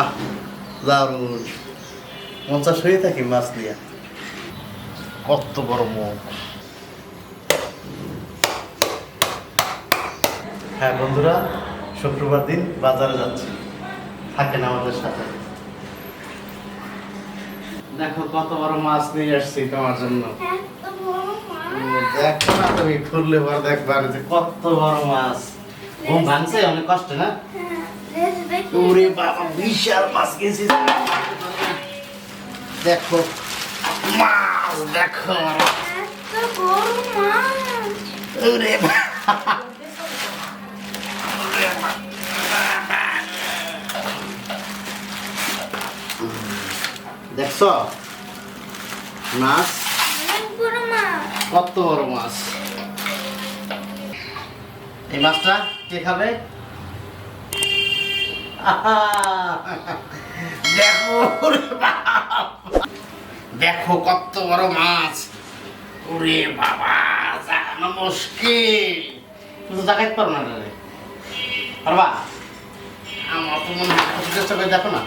আহ দারুণ পঞ্চাশ হয়ে থাকি মাছ নিয়ে। কত বড় মুখ। হ্যাঁ বন্ধুরা, শুক্রবার দিন বাজারে যাচ্ছি, থাকেন আমাদের সাথে। দেখো কত বড় মাছ নিয়ে আসছি তোমার জন্য। দেখো না তুমি, খুললে পর দেখবা যে কত বড় মাছ। ঘুম ভাঙছে অনেক কষ্ট না? ওরে বাবা, বিশাল মাছ গেছি। দেখো মাছ, দেখো ওরে দেখছো মাছ, কত বড় মাছ। এই মাছটা কে খাবে? দেখো দেখো কত বড় মাছ। ওরে বাবা, জাগানো মুশকিল। তুমি জাগাইতে পারো না রে, পারবা? আমার তো মনে হয় দেখো না।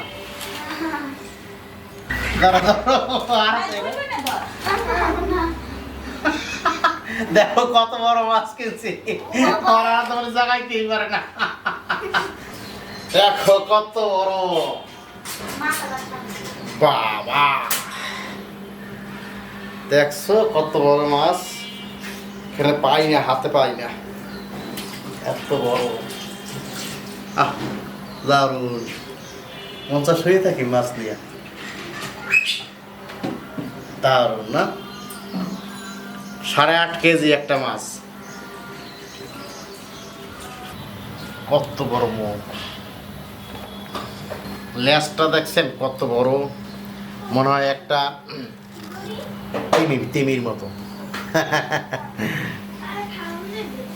দেখো কত বড় মাছ কিনছি, জাগাইতেই পারে না। দেখো কত বড় বাবা, দেখছো কত বড় মাছ। এখানে পাই না, হাতে পাই না, এত বড়। আহ দারুণ, 50 হয়ে থাকি মাছ নিয়ে। দারুণ না? 8.5 কেজি একটা মাছ। কত বড় মুখ, লেজটা দেখছেন কত বড়, মনে হয় একটা তিমির মতো।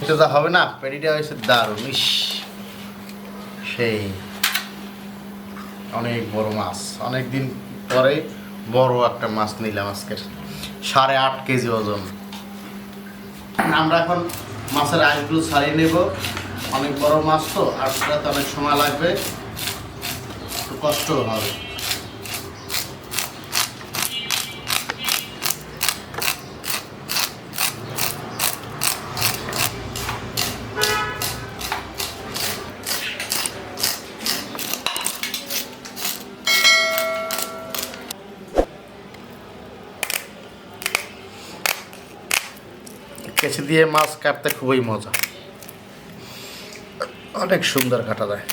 এটা যা হবে না, পেটিটা হয়েছে দারুণ। ইস, সেই অনেক বড় মাছ। অনেকদিন পরে বড় একটা মাছ নিলাম আজকের, 8.5 কেজি ওজন। আমরা এখন মাছের আঁশগুলো ছাড়িয়ে নেব। অনেক বড় মাছ তো, আর সেটাতে অনেক সময় লাগবে, একটু কষ্ট হবে। কেঁচি দিয়ে মাছ কাটতে খুবই মজা, অনেক সুন্দর কাটা যায়।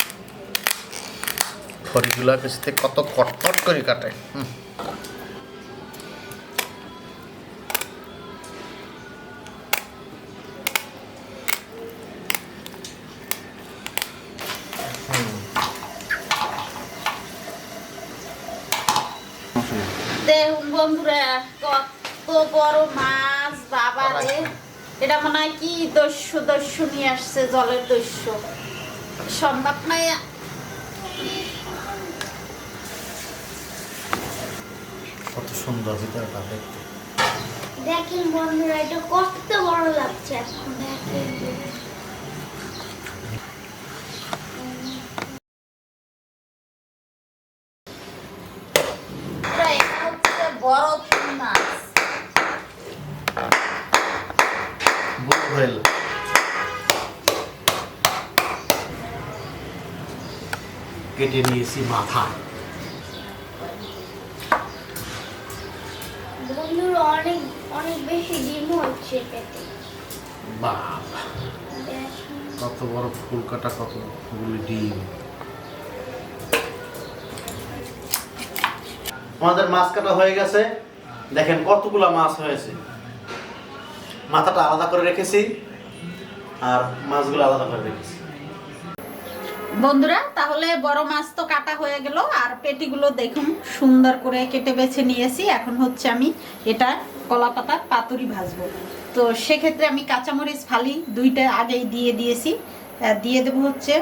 খড়িগুলা কেঁচিতে কত কটকট করে কাটে। দেখুন বন্ধুরা, কত বড় মাছ বাবারে। এটা মনে হয় কি দস্যু নিয়ে আসছে, জলের দস্যু, সম্ভব নাই। কত সুন্দর ভিতরটা দেখতে। দেখেন বন্ধুরা, এটা কত বড় লাগছে এখন। দেখেন বড় মাছ বুলবুল কেটে নিয়েছি মাথা। বন্ধুরা, অনেক অনেক বেশি ডিম হচ্ছে পেটে। বাবা, কত বড় ফুল কাটা, কতগুলি ডিম। আমাদের মাছ কাটা হয়ে গেছে। দেখেন কতগুলা মাছ হয়েছে। মাথাটা আলাদা করে রেখেছি আর মাছগুলো আলাদা করে রেখেছি। বন্ধুরা, তাহলে বড় মাছ তো কাটা হয়ে গেল, আর পেটিগুলো দেখুন সুন্দর করে কেটে বেছে নিয়েছি। এখন হচ্ছে আমি এটা কলা পাতার পাতুরি ভাজবো। তো সেক্ষেত্রে আমি কাঁচামরিচ ফালি দুইটা আগেই দিয়ে দিয়েছি। দিয়ে দেবো হচ্ছে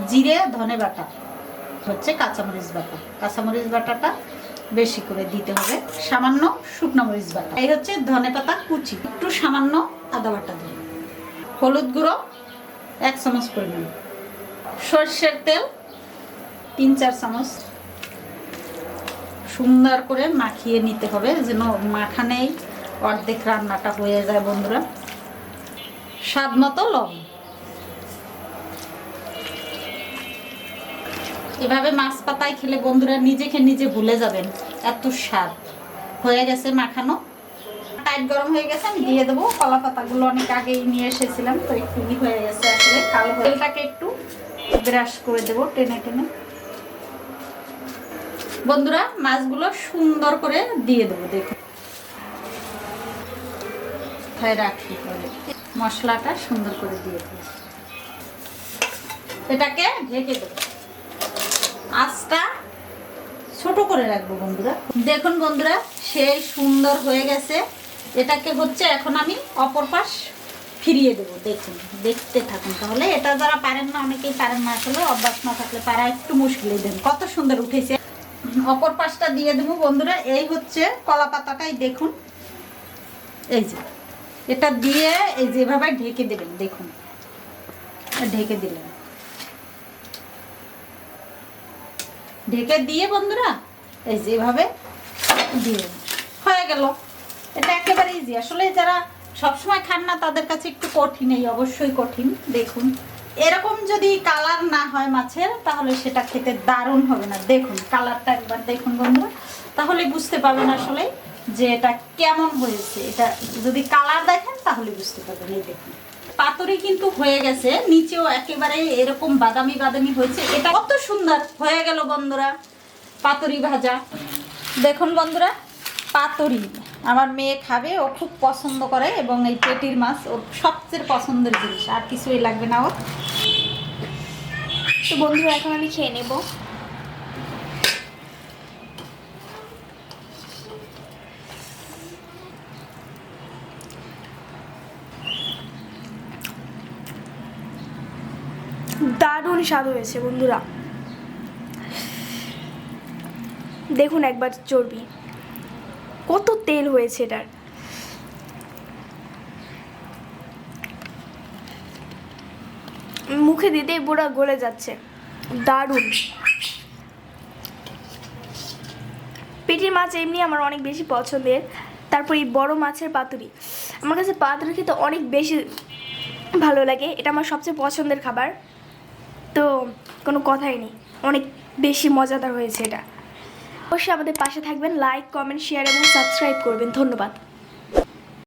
জিরে ধনে বাটা, হচ্ছে কাঁচামরিচ বাটা। কাঁচামরিচ বাটাটা বেশি করে দিতে হবে, সামান্য শুকনো মরিচ বাটা, এই হচ্ছে ধনে পাতা কুচি, একটু সামান্য আদা বাটা দেব, হলুদ গুঁড়ো 1 চামচ পরিমাণ, সর্ষের তেল 3-4 চামচ সুন্দর করে মাখিয়ে নিতে হবে, যেন মাখানেই অর্ধেক রান্নাটা হয়ে যায় বন্ধুরা। স্বাদ মতো লবণ। এভাবে মাছ পাতায় খেলে বন্ধুরা নিজেকে নিজে ভুলে যাবেন, এত স্বাদ। হয়ে গেছে মাখানো, টাইট গরম হয়ে গেছে। আমি দিয়ে দেবো কলা পাতাগুলো, অনেক আগেই নিয়ে এসেছিলাম তো একটু হয়ে গেছে আসলে কালো। তেলটাকে একটু ব্রাশ করে দেবো টেনে টেনে। বন্ধুরা মাছগুলো সুন্দর করে দিয়ে দেবো, দেখুন রাখি করে মশলাটা সুন্দর করে দিয়ে দেবো। এটাকে ঢেকে দেবো, আঁচটা ছোট করে রাখবো বন্ধুরা। দেখুন বন্ধুরা সেই সুন্দর হয়ে গেছে। এটাকে হচ্ছে এখন আমি অপর পাশ ফিরিয়ে দেবো, দেখুন দেখতে থাকুন। তাহলে এটা যারা পারেন না, অনেকেই পারেন না আসলে, অভ্যাস না থাকলে পারা একটু মুশকিলই। দেন কত সুন্দর উঠেছে। অপর পাশটা দিয়ে দেবো বন্ধুরা। এই হচ্ছে কলা পাতাটাই, দেখুন এই যে এটা দিয়ে এই যেভাবে ঢেকে দেবেন, দেখুন ঢেকে দিলেন। ঢেকে দিয়ে বন্ধুরা এই যেভাবে দিয়ে হয়ে গেল। এটা একেবারে ইজি। আসলে যারা সবসময় খান না তাদের কাছে একটু কঠিন, এই অবশ্যই কঠিন। দেখুন এরকম যদি কালার না হয় মাছের, তাহলে সেটা খেতে দারুণ হবে না। দেখুন কালারটা একবার দেখুন বন্ধুরা, তাহলে বুঝতে পারবেন আসলে যে এটা কেমন হয়েছে। এটা যদি কালার দেখেন তাহলে বুঝতে পারবেন। এই দেখুন পাতুরি কিন্তু হয়ে গেছে, নিচেও একেবারে এরকম বাদামি বাদামি হয়েছে। এটা কত সুন্দর হয়ে গেল বন্ধুরা পাতুরি ভাজা। দেখুন বন্ধুরা পাতুরি আমার মেয়ে খাবে, ও খুব পছন্দ করে, এবং এই পেটির মাছ ওর সবচেয়ে পছন্দের জিনিস, আর কিছুই লাগবে না ওর। তো বন্ধুরা এখন আমি খেয়ে নেব। দারুণ স্বাদ হয়েছে বন্ধুরা, দেখুন একবার চর্বি, কত তেল হয়েছে এটার। মুখে দিতেই পুরো গলে যাচ্ছে, দারুণ। পেটির মাছ এমনি আমার অনেক বেশি পছন্দের, তারপর এই বড় মাছের পাতুরি, আমার কাছে পাতুরি খেতে অনেক বেশি ভালো লাগে। এটা আমার সবচেয়ে পছন্দের খাবার, তো কোনো কথাই নেই, অনেক বেশি মজাদার হয়েছে এটা। অবশ্যই আমাদের পাশে থাকবেন, লাইক কমেন্ট শেয়ার এবং সাবস্ক্রাইব করবেন। ধন্যবাদ।